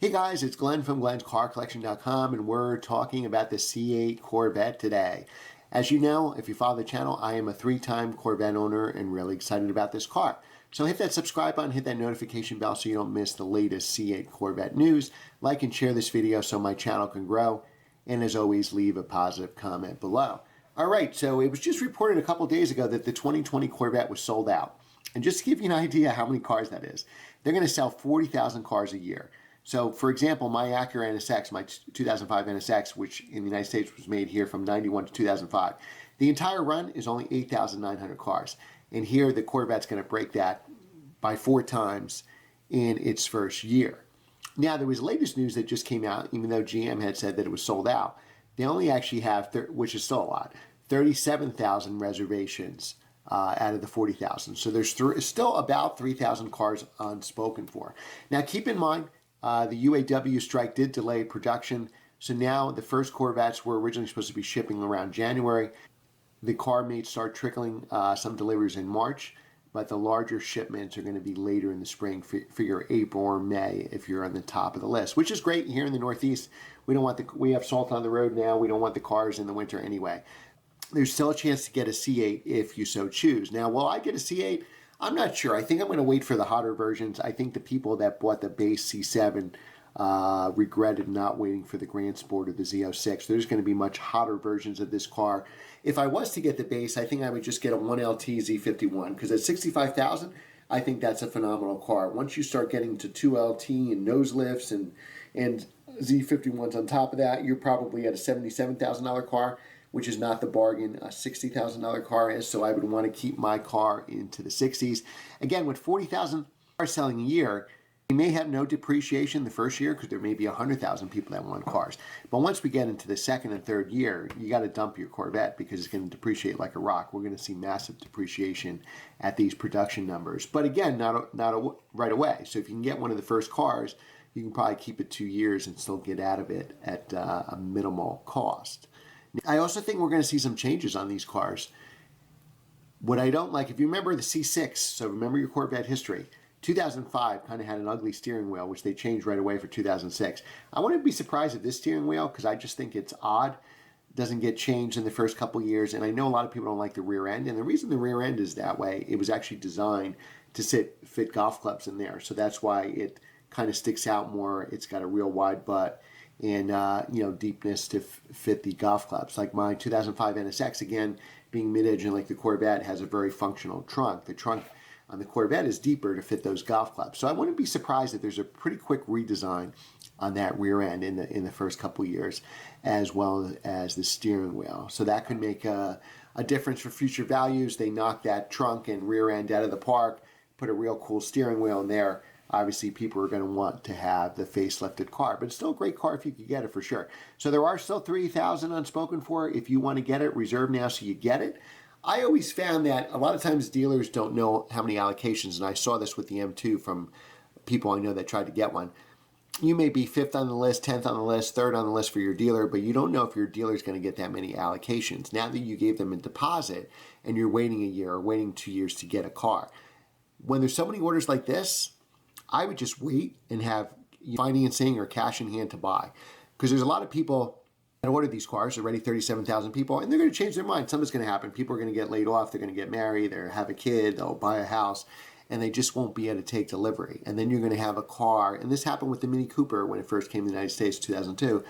Hey guys, it's Glenn from glenscarcollection.com, and we're talking about the C8 Corvette today. As you know, if you follow the channel, I am a 3-time Corvette owner and really excited about this car. So hit that subscribe button, hit that notification bell so you don't miss the latest C8 Corvette news. Like and share this video so my channel can grow. And as always, leave a positive comment below. All right, so it was just reported a couple days ago that the 2020 Corvette was sold out. And just to give you an idea how many cars that is, they're going to sell 40,000 cars a year. So, for example, my Acura NSX, my 2005 NSX, which in the United States was made here from 91 to 2005, the entire run is only 8,900 cars. And here the Corvette's going to break that by 4 times in its first year. Now, there was latest news that just came out, even though GM had said that it was sold out. They only actually have, which is still a lot, 37,000 reservations out of the 40,000. So there's still about 3,000 cars unspoken for. Now, keep in mind, the UAW strike did delay production, so now the first Corvettes were originally supposed to be shipping around January. The car may start trickling some deliveries in March, but the larger shipments are going to be later in the spring, figure April or May if you're on the top of the list, which is great here in the Northeast. We have salt on the road now. We don't want the cars in the winter anyway. There's still a chance to get a C8 if you so choose. Now, will I get a C8? I'm not sure. I think I'm going to wait for the hotter versions. I think the people that bought the base C7 regretted not waiting for the Grand Sport or the Z06. There's going to be much hotter versions of this car. If I was to get the base, I think I would just get a 1LT Z51 because at $65,000, I think that's a phenomenal car. Once you start getting to 2LT and nose lifts and Z51s on top of that, you're probably at a $77,000 car, which is not the bargain a $60,000 car is, so I would want to keep my car into the 60s. Again, with 40,000 cars selling a year, you may have no depreciation the first year because there may be 100,000 people that want cars. But once we get into the second and third year, you got to dump your Corvette because it's going to depreciate like a rock. We're going to see massive depreciation at these production numbers. But again, not right away. So if you can get one of the first cars, you can probably keep it 2 years and still get out of it at a minimal cost. I also think we're going to see some changes on these cars. What I don't like, if you remember the C6, so remember your Corvette history, 2005 kind of had an ugly steering wheel, which they changed right away for 2006. I wouldn't be surprised if this steering wheel, because I just think it's odd, doesn't get changed in the first couple years. And I know a lot of people don't like the rear end. And the reason the rear end is that way, it was actually designed to fit golf clubs in there. So that's why it kind of sticks out more. It's got a real wide butt and deepness to fit the golf clubs. Like my 2005 NSX, again, being mid-engine like the Corvette, has a very functional trunk. The trunk on the Corvette is deeper to fit those golf clubs. So I wouldn't be surprised if there's a pretty quick redesign on that rear end in the first couple years, as well as the steering wheel. So that could make a difference for future values. They knock that trunk and rear end out of the park, put a real cool steering wheel in there. Obviously, people are going to want to have the facelifted car, but it's still a great car if you could get it for sure. So there are still 3,000 unspoken for. If you want to get it, reserve now so you get it. I always found that a lot of times dealers don't know how many allocations, and I saw this with the M2 from people I know that tried to get one. You may be 5th on the list, 10th on the list, 3rd on the list for your dealer, but you don't know if your dealer is going to get that many allocations. Now that you gave them a deposit and you're waiting a year or waiting 2 years to get a car. When there's so many orders like this, I would just wait and have financing or cash in hand to buy. Because there's a lot of people that ordered these cars, already 37,000 people, and they're going to change their mind. Something's going to happen. People are going to get laid off. They're going to get married. They'll have a kid. They'll buy a house. And they just won't be able to take delivery. And then you're going to have a car. And this happened with the Mini Cooper when it first came to the United States in 2002.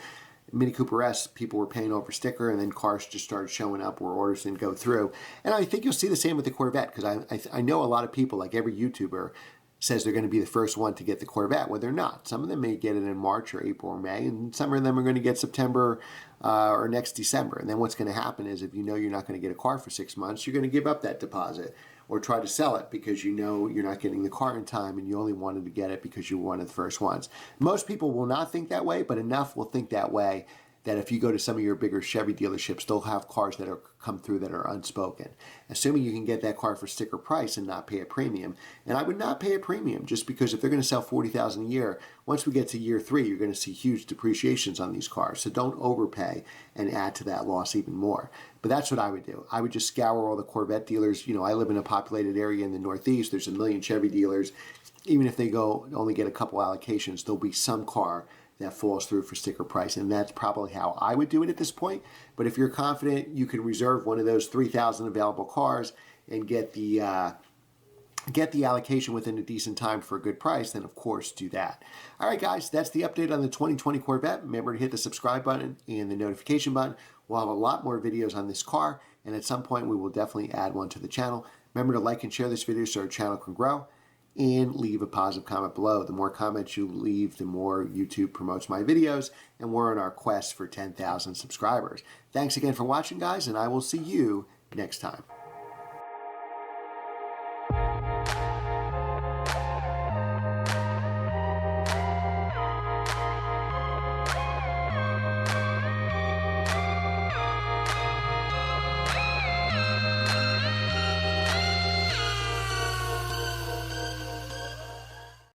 Mini Cooper S, people were paying over sticker, and then cars just started showing up where orders didn't go through. And I think you'll see the same with the Corvette, because I know a lot of people, like every YouTuber, says they're going to be the first one to get the Corvette. Well, they're not. Some of them may get it in March or April or May, and some of them are going to get September or next December. And then what's going to happen is if you know you're not going to get a car for 6 months, you're going to give up that deposit or try to sell it because you know you're not getting the car in time and you only wanted to get it because you were one of the first ones. Most people will not think that way, but enough will think that way that if you go to some of your bigger Chevy dealerships, they'll have cars that are come through that are unspoken. Assuming you can get that car for sticker price and not pay a premium. And I would not pay a premium just because if they're going to sell 40,000 a year, once we get to year 3, you're going to see huge depreciations on these cars. So don't overpay and add to that loss even more. But that's what I would do. I would just scour all the Corvette dealers. You know, I live in a populated area in the Northeast. There's a million Chevy dealers. even if they only get a couple allocations, there'll be some car that falls through for sticker price, and that's probably how I would do it at this point. But if you're confident you can reserve one of those 3,000 available cars and get the allocation within a decent time for a good price, then of course do that. All right, guys, that's the update on the 2020 Corvette. Remember to hit the subscribe button and the notification button. We'll have a lot more videos on this car, and at some point we will definitely add one to the channel. Remember to like and share this video so our channel can grow, and leave a positive comment below. The more comments you leave, the more YouTube promotes my videos, and we're on our quest for 10,000 subscribers. Thanks again for watching, guys, and I will see you next time.